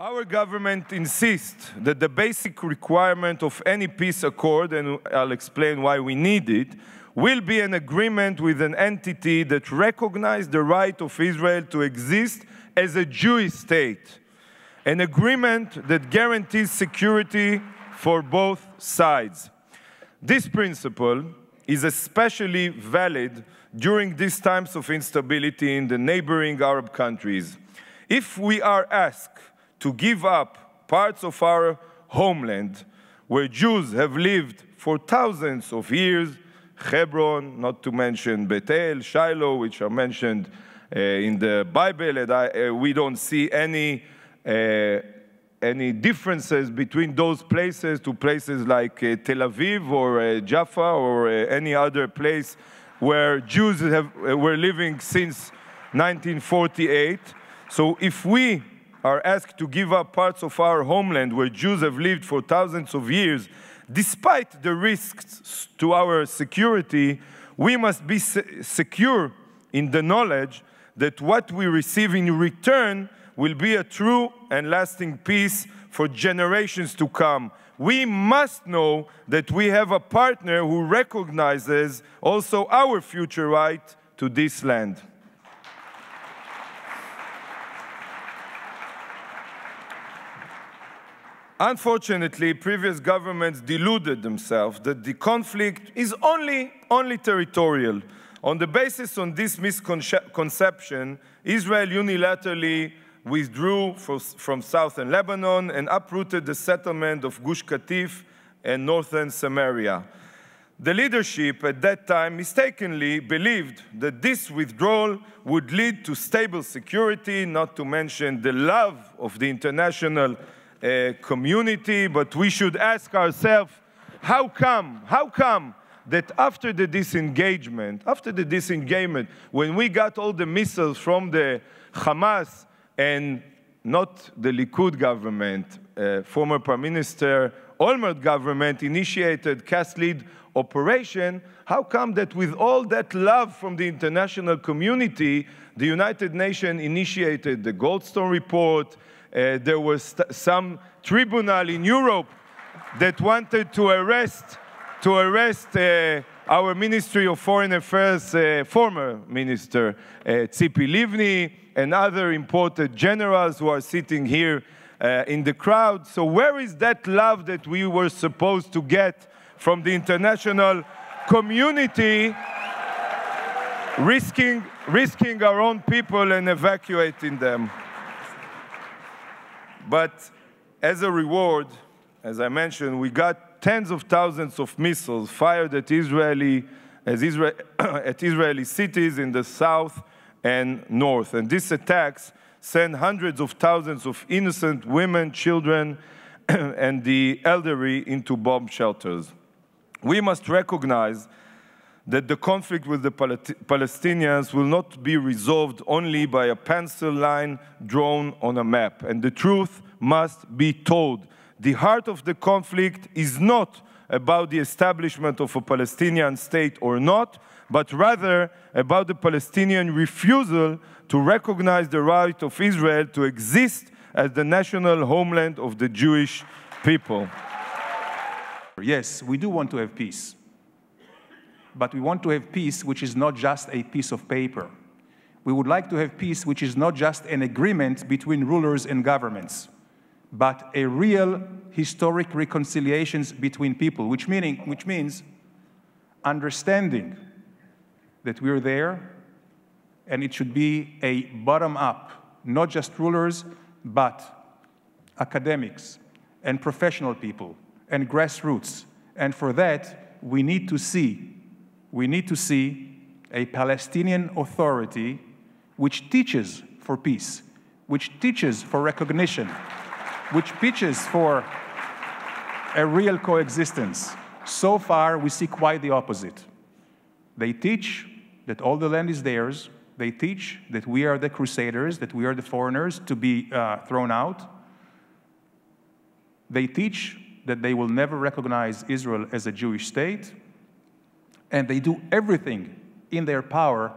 Our government insists that the basic requirement of any peace accord, and I'll explain why we need it, will be an agreement with an entity that recognizes the right of Israel to exist as a Jewish state, an agreement that guarantees security for both sides. This principle is especially valid during these times of instability in the neighboring Arab countries. If we are asked to give up parts of our homeland where Jews have lived for thousands of years, Hebron, not to mention Bethel, Shiloh, which are mentioned in the Bible, and we don't see any differences between those places to places like Tel Aviv or Jaffa or any other place where Jews were living since 1948. So if we are asked to give up parts of our homeland where Jews have lived for thousands of years, despite the risks to our security, we must be secure in the knowledge that what we receive in return will be a true and lasting peace for generations to come. We must know that we have a partner who recognizes also our future right to this land. Unfortunately, previous governments deluded themselves that the conflict is only territorial. On the basis of this misconception, Israel unilaterally withdrew from southern Lebanon and uprooted the settlement of Gush Katif and northern Samaria. The leadership at that time mistakenly believed that this withdrawal would lead to stable security, not to mention the love of the international community, but we should ask ourselves, how come that after the disengagement, when we got all the missiles from the Hamas and not the Likud government, former Prime Minister Olmert government initiated cast-lead operation, how come that with all that love from the international community, the United Nations initiated the Goldstone report? There was some tribunal in Europe that wanted to arrest our Ministry of Foreign Affairs, former Minister Tzipi Livni, and other important generals who are sitting here in the crowd. So where is that love that we were supposed to get from the international community, risking our own people and evacuating them? But as a reward, as I mentioned, we got tens of thousands of missiles fired at Israeli cities in the south and north. And these attacks sent hundreds of thousands of innocent women, children, and the elderly into bomb shelters. We must recognize that the conflict with the Palestinians will not be resolved only by a pencil line drawn on a map. And the truth must be told. The heart of the conflict is not about the establishment of a Palestinian state or not, but rather about the Palestinian refusal to recognize the right of Israel to exist as the national homeland of the Jewish people. Yes, we do want to have peace. But we want to have peace which is not just a piece of paper. We would like to have peace which is not just an agreement between rulers and governments, but a real historic reconciliations between people, which means understanding that we're there, and it should be a bottom-up, not just rulers, but academics and professional people and grassroots. And for that, we need to see a Palestinian authority which teaches for peace, which teaches for recognition, which teaches for a real coexistence. So far, we see quite the opposite. They teach that all the land is theirs. They teach that we are the crusaders, that we are the foreigners to be thrown out. They teach that they will never recognize Israel as a Jewish state. And they do everything in their power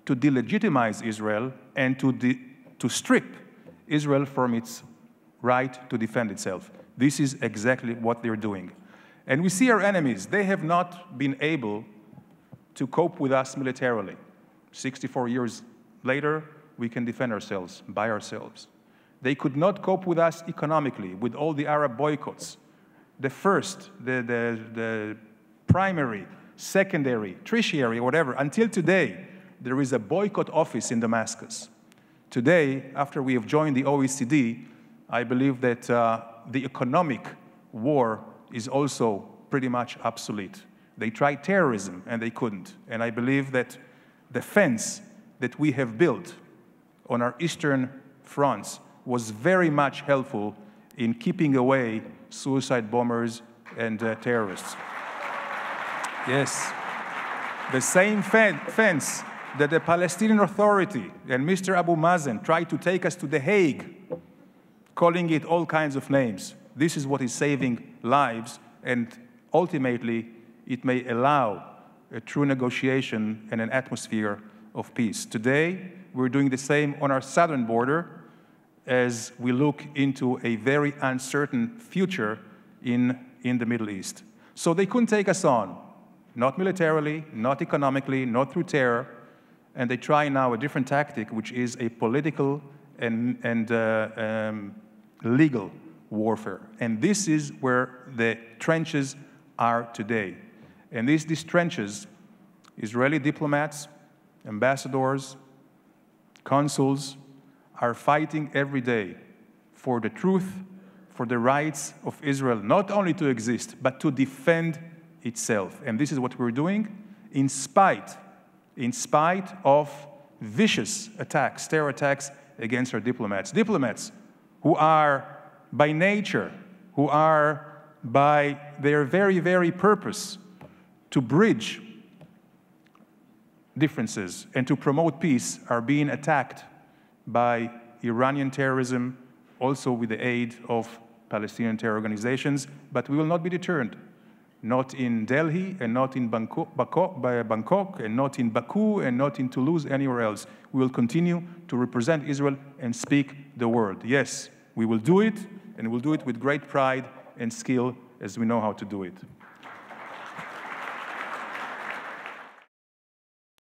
to delegitimize Israel and to strip Israel from its right to defend itself. This is exactly what they're doing. And we see our enemies. They have not been able to cope with us militarily. 64 years later, we can defend ourselves by ourselves. They could not cope with us economically, with all the Arab boycotts. The first, the primary, secondary, tertiary, whatever. Until today, there is a boycott office in Damascus. Today, after we have joined the OECD, I believe that the economic war is also pretty much obsolete. They tried terrorism, and they couldn't. And I believe that the fence that we have built on our eastern fronts was very much helpful in keeping away suicide bombers and terrorists. Yes, the same fence that the Palestinian Authority and Mr. Abu Mazen tried to take us to The Hague, calling it all kinds of names. This is what is saving lives, and ultimately, it may allow a true negotiation and an atmosphere of peace. Today, we're doing the same on our southern border as we look into a very uncertain future in the Middle East. So they couldn't take us on, not militarily, not economically, not through terror, and they try now a different tactic, which is a political and legal warfare. And this is where the trenches are today. And these trenches, Israeli diplomats, ambassadors, consuls, are fighting every day for the truth, for the rights of Israel, not only to exist, but to defend itself. And this is what we're doing in spite of vicious attacks, terror attacks against our diplomats. Diplomats who are by nature, who are by their very, very purpose to bridge differences and to promote peace, are being attacked by Iranian terrorism, also with the aid of Palestinian terror organizations. But we will not be deterred. Not in Delhi, and not in Bangkok, and not in Baku, and not in Toulouse, anywhere else. We will continue to represent Israel and speak the word. Yes, we will do it, and we'll do it with great pride and skill as we know how to do it.